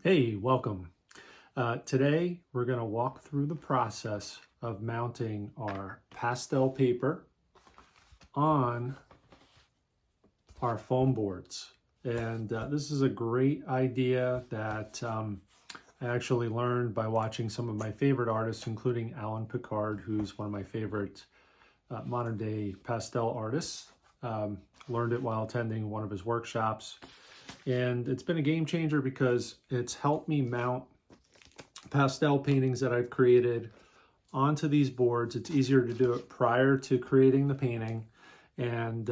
Hey, welcome. Today we're going to walk through the process of mounting our pastel paper on our foam boards. And this is a great idea that I actually learned by watching some of my favorite artists, including Alan Picard, who's one of my favorite modern day pastel artists. Learned it while attending one of his workshops. And it's been a game changer because it's helped me mount pastel paintings that I've created onto these boards. It's easier to do it prior to creating the painting. And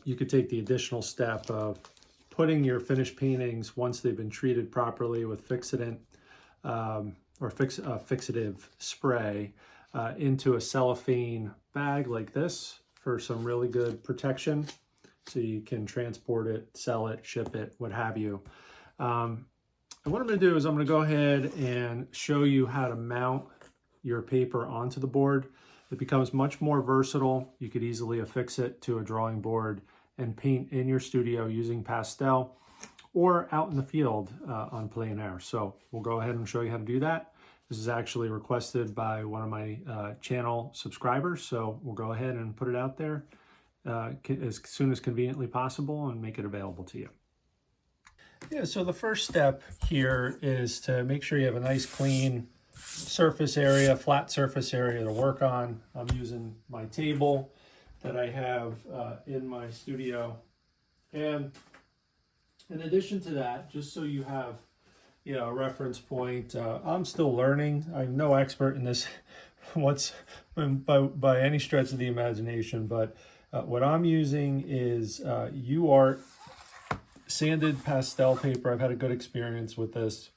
you could take the additional step of putting your finished paintings, once they've been treated properly with fixative spray, into a cellophane bag like this for some really good protection. So you can transport it, sell it, ship it, what have you. And what I'm going to do is I'm going to go ahead and show you how to mount your paper onto the board. It becomes much more versatile. You could easily affix it to a drawing board and paint in your studio using pastel or out in the field on plein air. So we'll go ahead and show you how to do that. This is actually requested by one of my channel subscribers, so we'll go ahead and put it out there as soon as conveniently possible and make it available to you. Yeah, so the first step here is to make sure you have a nice clean surface area, flat surface area to work on. I'm using my table that I have in my studio. And in addition to that, just so you have a reference point, I'm still learning. I'm no expert in this by any stretch of the imagination, but what I'm using is UART sanded pastel paper. I've had a good experience with this.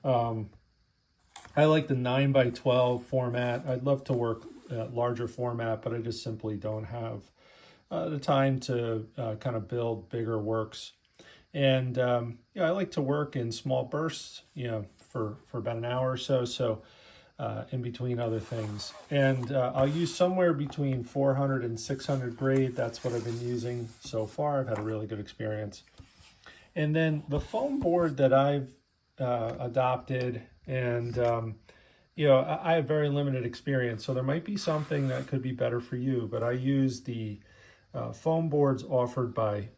I like the 9x12 format. I'd love to work larger format, but I just simply don't have the time to kind of build bigger works. And I like to work in small bursts, for about an hour or so. In between other things. And I'll use somewhere between 400 and 600 grade. That's what I've been using so far. I've had a really good experience. And then the foam board that I've adopted, and I have very limited experience, so there might be something that could be better for you, but I use the foam boards offered by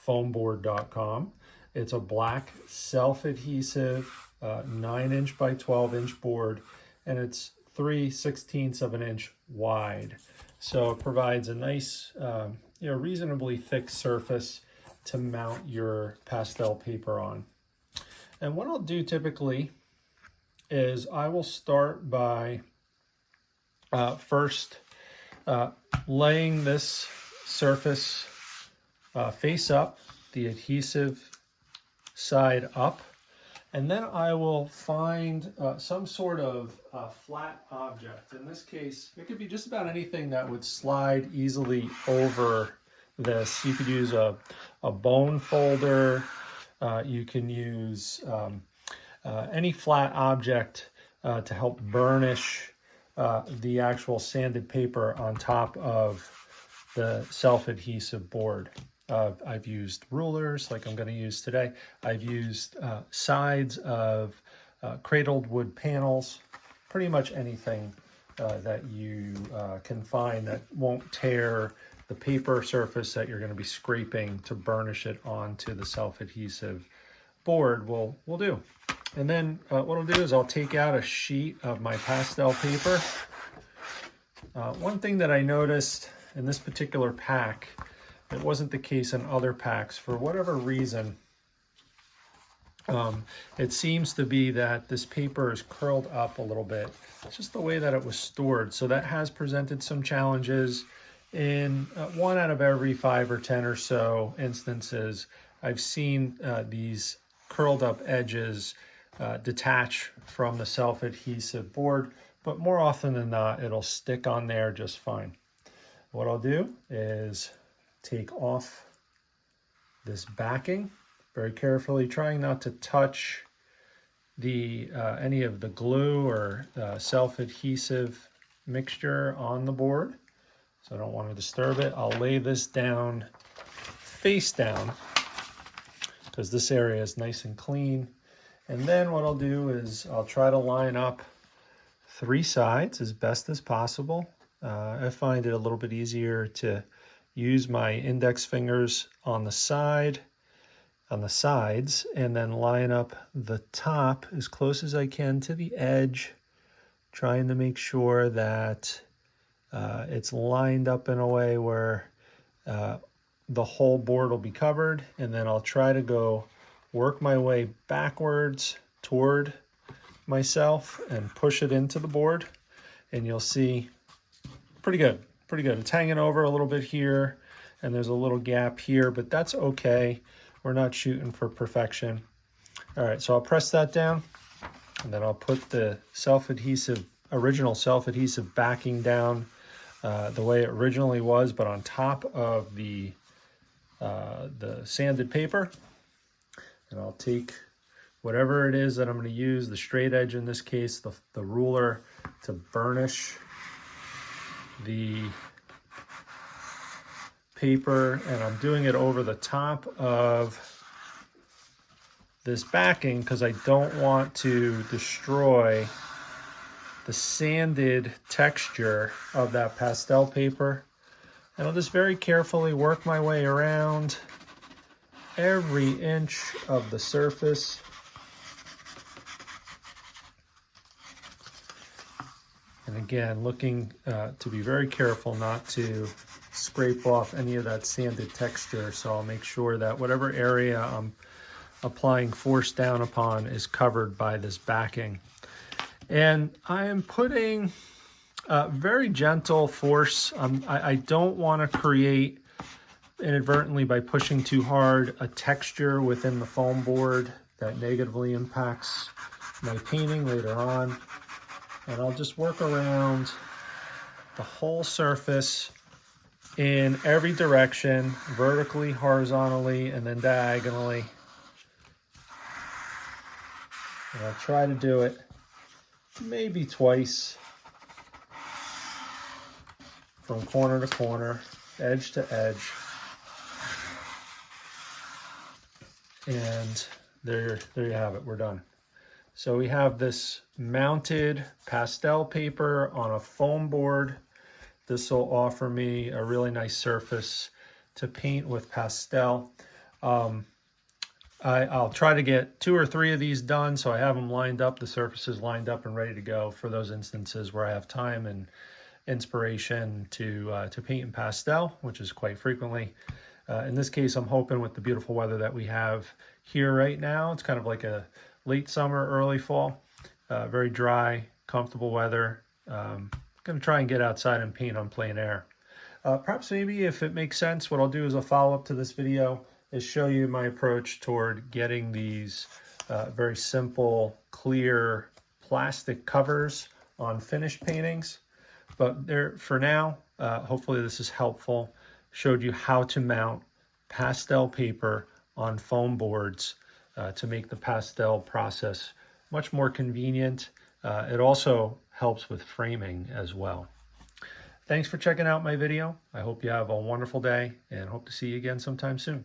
foamboard.com. It's a black self-adhesive 9" by 12" board, and it's 3/16 of an inch wide. So it provides a nice, reasonably thick surface to mount your pastel paper on. And what I'll do typically is I will start by first laying this surface face up, the adhesive side up, and then I will find some sort of flat object. In this case, it could be just about anything that would slide easily over this. You could use a bone folder. You can use any flat object to help burnish the actual sanded paper on top of the self-adhesive board. I've used rulers like I'm going to use today. I've used sides of cradled wood panels, pretty much anything that you can find that won't tear the paper surface that you're going to be scraping to burnish it onto the self-adhesive board will do. And then what I'll do is I'll take out a sheet of my pastel paper. One thing that I noticed in this particular pack, it wasn't the case in other packs. For whatever reason, it seems to be that this paper is curled up a little bit. It's just the way that it was stored. So that has presented some challenges. In 1 out of every 5 or 10 or so instances, I've seen these curled up edges detach from the self-adhesive board, but more often than not, it'll stick on there just fine. What I'll do is take off this backing very carefully, trying not to touch the any of the glue or self-adhesive mixture on the board. So I don't want to disturb it. I'll lay this down face down because this area is nice and clean. And then what I'll do is I'll try to line up 3 sides as best as possible. I find it a little bit easier to use my index fingers on the sides, and then line up the top as close as I can to the edge, trying to make sure that it's lined up in a way where the whole board will be covered. And then I'll try to work my way backwards toward myself and push it into the board, and you'll see pretty good. It's hanging over a little bit here, and there's a little gap here, but that's okay. We're not shooting for perfection. All right, so I'll press that down, and then I'll put the original self-adhesive backing down the way it originally was, but on top of the sanded paper. And I'll take whatever it is that I'm going to use, the straight edge in this case, the ruler, to burnish the paper, and I'm doing it over the top of this backing because I don't want to destroy the sanded texture of that pastel paper. And I'll just very carefully work my way around every inch of the surface. And again, looking to be very careful not to scrape off any of that sanded texture. So I'll make sure that whatever area I'm applying force down upon is covered by this backing. And I am putting very gentle force. I don't want to create, inadvertently by pushing too hard, a texture within the foam board that negatively impacts my painting later on. And I'll just work around the whole surface in every direction, vertically, horizontally, and then diagonally. And I'll try to do it maybe twice, from corner to corner, edge to edge. And there you have it, we're done. So we have this mounted pastel paper on a foam board. This will offer me a really nice surface to paint with pastel. I'll try to get 2 or 3 of these done, so I have them lined up, the surfaces lined up and ready to go for those instances where I have time and inspiration to paint in pastel, which is quite frequently. In this case, I'm hoping with the beautiful weather that we have here right now, it's kind of like a late summer, early fall, very dry, comfortable weather. Going to try and get outside and paint on plein air. Perhaps maybe if it makes sense, what I'll do is a follow-up to this video is show you my approach toward getting these very simple, clear plastic covers on finished paintings. But there, for now, hopefully this is helpful. Showed you how to mount pastel paper on foam boards to make the pastel process much more convenient. It also helps with framing as well. Thanks for checking out my video. I hope you have a wonderful day and hope to see you again sometime soon.